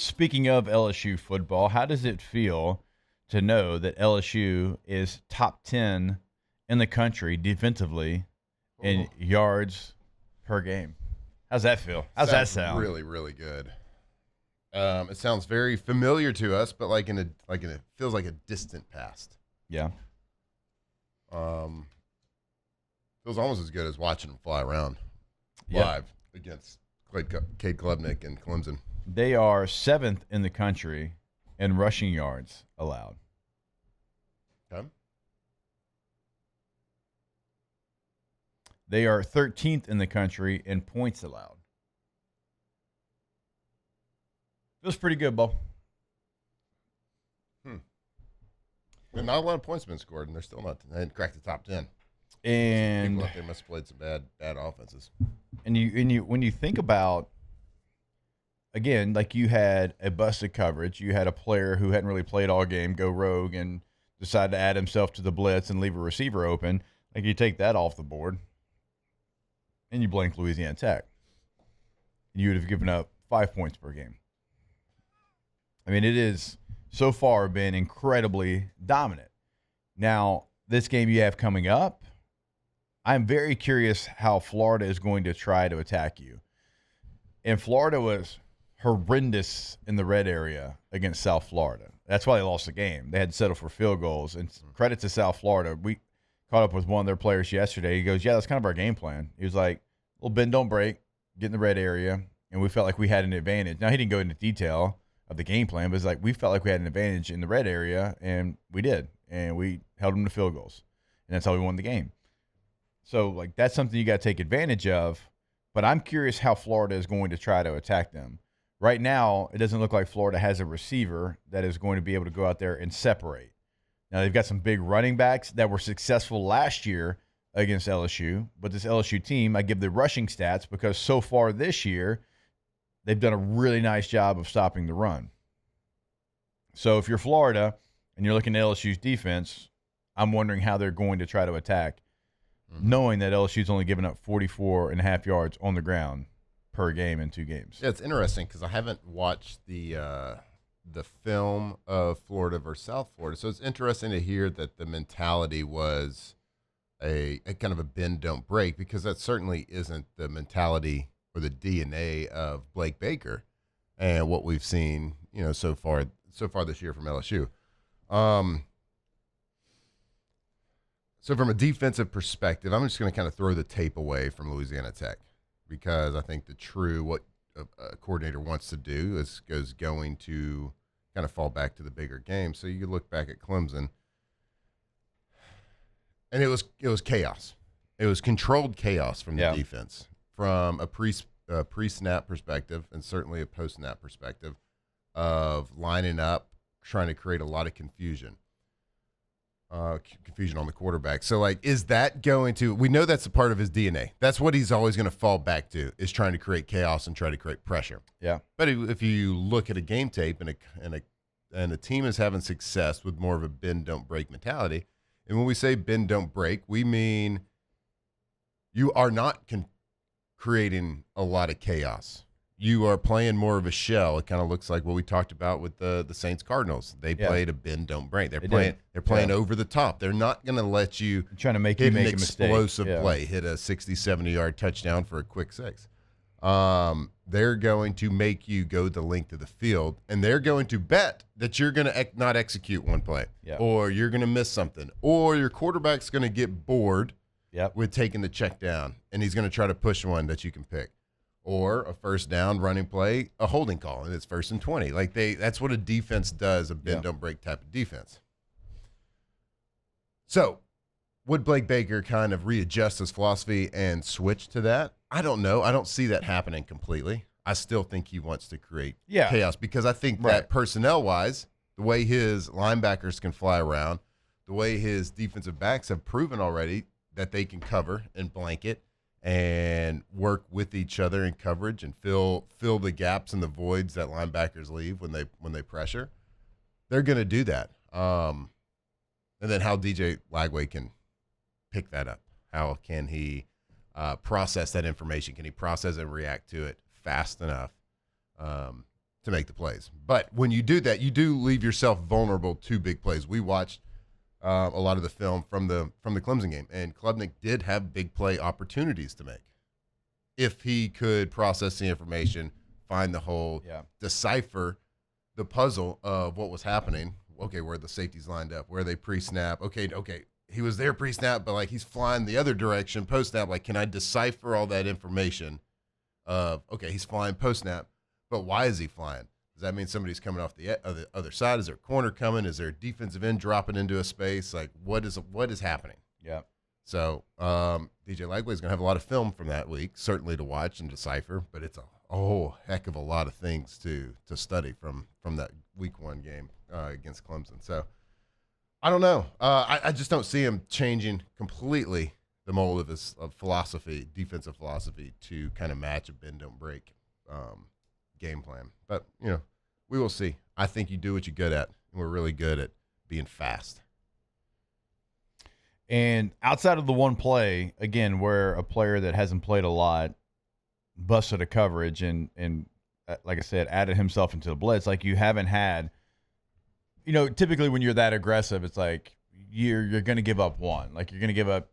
Speaking of LSU football, how does it feel to know that LSU is top 10 in the country defensively in yards per game? How's that feel? How's that sound? Really, really good. It sounds very familiar to us, but it feels like a distant past. Yeah. Feels almost as good as watching them fly around live against Cade Klubnik and Clemson. They are 7th in the country in rushing yards allowed. Okay. They are 13th in the country in points allowed. Feels pretty good, Bo. And not a lot of points have been scored, and they're still not. They didn't crack the top 10. And People out there must have played some bad offenses. And when you think about, again, like you had a busted coverage, you had a player who hadn't really played all game go rogue and decide to add himself to the blitz and leave a receiver open. Like you take that off the board, and you blank Louisiana Tech. You would have given up 5 points per game. I mean, it is so far been incredibly dominant. Now, this game you have coming up, I'm very curious how Florida is going to try to attack you. And Florida was horrendous in the red area against South Florida. That's why they lost the game. They had to settle for field goals. And credit to South Florida. We caught up with one of their players yesterday. He goes, yeah, that's kind of our game plan. He was like, little bend, don't break, get in the red area. And we felt like we had an advantage. Now, he didn't go into detail of the game plan, but it's like we felt like we had an advantage in the red area, and we did. And we held them to field goals. And that's how we won the game. So, like, that's something you got to take advantage of. But I'm curious how Florida is going to try to attack them. Right now, it doesn't look like Florida has a receiver that is going to be able to go out there and separate. Now, they've got some big running backs that were successful last year against LSU. But this LSU team, I give the rushing stats because so far this year, they've done a really nice job of stopping the run. So if you're Florida and you're looking at LSU's defense, I'm wondering how they're going to try to attack, knowing that LSU's only given up 44.5 yards on the ground per game in 2 games. Yeah, it's interesting because I haven't watched the film of Florida versus South Florida, so it's interesting to hear that the mentality was a kind of a bend, don't break, because that certainly isn't the mentality or the DNA of Blake Baker and what we've seen, so far this year from LSU. So from a defensive perspective, I'm just going to kind of throw the tape away from Louisiana Tech because I think what a coordinator wants to do is going to kind of fall back to the bigger game. So you look back at Clemson, and it was chaos. It was controlled chaos from the defense, from a pre-snap perspective and certainly a post-snap perspective of lining up, trying to create a lot of confusion on the quarterback. So, is that going to – we know that's a part of his DNA. That's what he's always going to fall back to, is trying to create chaos and try to create pressure. Yeah. But if you look at a game tape and a team is having success with more of a bend, don't break mentality, and when we say bend, don't break, we mean you are not creating a lot of chaos. You are playing more of a shell. It kind of looks like what we talked about with the Saints Cardinals. They played a bend, don't break. They're playing over the top. They're not going to let you trying to make you make an explosive play, hit a 60, 70-yard touchdown for a quick 6. They're going to make you go the length of the field, and they're going to bet that you're going to not execute one play, or you're going to miss something, or your quarterback's going to get bored with taking the check down, and he's going to try to push one that you can pick. Or a first down running play, a holding call, and it's 1st and 20. That's what a defense does, a bend, don't break type of defense. So, would Blake Baker kind of readjust his philosophy and switch to that? I don't know. I don't see that happening completely. I still think he wants to create chaos because I think that personnel-wise, the way his linebackers can fly around, the way his defensive backs have proven already that they can cover and blanket and work with each other in coverage and fill the gaps and the voids that linebackers leave when they pressure. They're going to do that. And then how DJ Lagway can pick that up. How can he process that information? Can he process and react to it fast enough to make the plays. But when you do that, you do leave yourself vulnerable to big plays. We watched a lot of the film from the Clemson game, and Klubnik did have big play opportunities to make. If he could process the information, find the hole, decipher the puzzle of what was happening. Okay, where the safeties lined up, where they pre-snap. Okay, he was there pre-snap, but like he's flying the other direction post-snap. Like, can I decipher all that information of, okay, he's flying post-snap, but why is he flying? Does that mean somebody's coming off the other side? Is there a corner coming? Is there a defensive end dropping into a space? Like, what is happening? Yeah. So DJ Lagway is going to have a lot of film from that week, certainly to watch and decipher, but it's a whole heck of a lot of things to study from that week 1 game against Clemson. So I don't know. I just don't see him changing completely the mold of his philosophy, defensive philosophy, to kind of match a bend don't break game plan. But we will see. I think you do what you're good at, and we're really good at being fast. And outside of the one play, again, where a player that hasn't played a lot busted a coverage and like I said, added himself into the blitz, like you haven't had, typically when you're that aggressive, it's like you're going to give up one. Like you're going to give up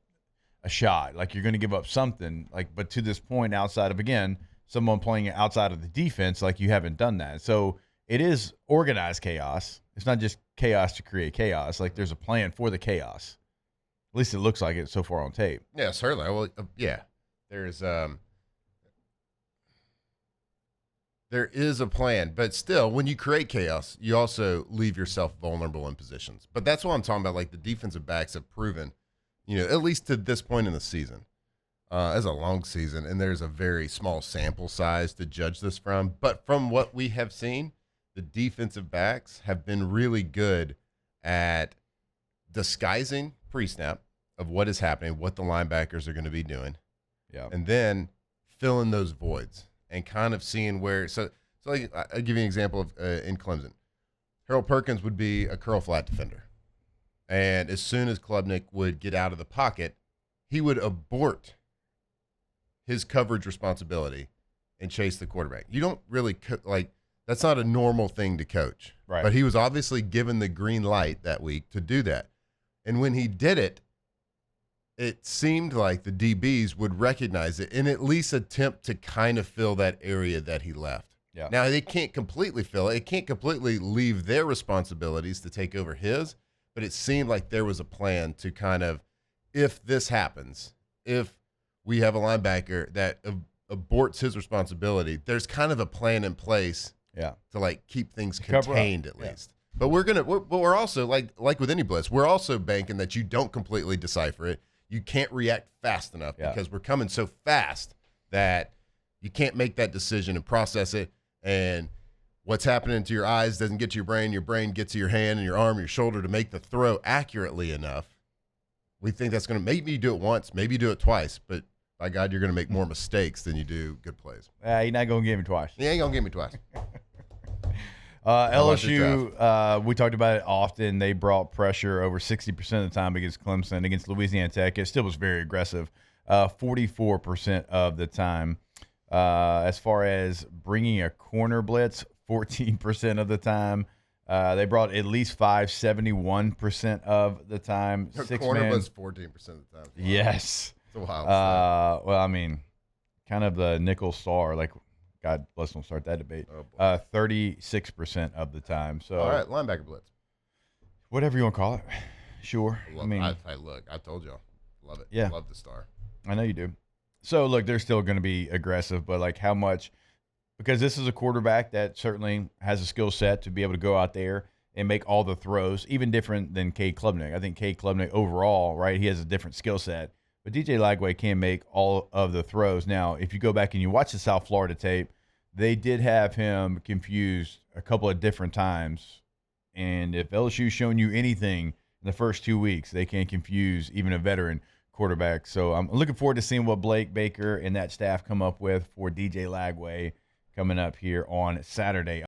a shot. Like you're going to give up something. Like, but to this point, outside of, again, someone playing outside of the defense, like you haven't done that. So it is organized chaos. It's not just chaos to create chaos. Like there's a plan for the chaos. At least it looks like it so far on tape. Yeah, certainly. Well, yeah, there is a plan, but still, when you create chaos, you also leave yourself vulnerable in positions. But that's what I'm talking about. Like the defensive backs have proven, at least to this point in the season, as a long season, and there's a very small sample size to judge this from. But from what we have seen, the defensive backs have been really good at disguising pre-snap of what is happening, what the linebackers are going to be doing, and then filling those voids and kind of seeing where. So like I'll give you an example of in Clemson, Harold Perkins would be a curl flat defender, and as soon as Klubnik would get out of the pocket, he would abort his coverage responsibility and chase the quarterback. You don't really that's not a normal thing to coach, right? But he was obviously given the green light that week to do that. And when he did it, it seemed like the DBs would recognize it and at least attempt to kind of fill that area that he left. Yeah. Now, they can't completely fill it. It can't completely leave their responsibilities to take over his, but it seemed like there was a plan to kind of, if this happens, if we have a linebacker that aborts his responsibility, there's kind of a plan in place to like keep things contained at least. But we're also like with any blitz, we're also banking that you don't completely decipher it. You can't react fast enough because we're coming so fast that you can't make that decision and process it. And what's happening to your eyes doesn't get to your brain gets to your hand and your arm, your shoulder to make the throw accurately enough. We think that's going to maybe you do it once, maybe you do it twice, but by God, you're going to make more mistakes than you do good plays. You're not going to get me twice. You ain't going to get me twice. LSU, we talked about it often. They brought pressure over 60% of the time against Clemson. Against Louisiana Tech, it still was very aggressive, 44% of the time. As far as bringing a corner blitz, 14% of the time. They brought at least 71% of the time. Corner blitz 14% of the time. Wow. Yes. It's a wild well, I mean, kind of the nickel star, like, God bless them, start that debate. 36% of the time. So, all right, linebacker blitz. Whatever you want to call it. Sure. I told y'all. Love it. Yeah. Love the star. I know you do. So, look, they're still going to be aggressive, but like how much, because this is a quarterback that certainly has a skill set to be able to go out there and make all the throws, even different than Cade Klubnik. I think Cade Klubnik overall, right, he has a different skill set. But DJ Lagway can make all of the throws. Now, if you go back and you watch the South Florida tape, they did have him confused a couple of different times. And if LSU's shown you anything in the first 2 weeks, they can confuse even a veteran quarterback. So I'm looking forward to seeing what Blake Baker and that staff come up with for DJ Lagway coming up here on Saturday.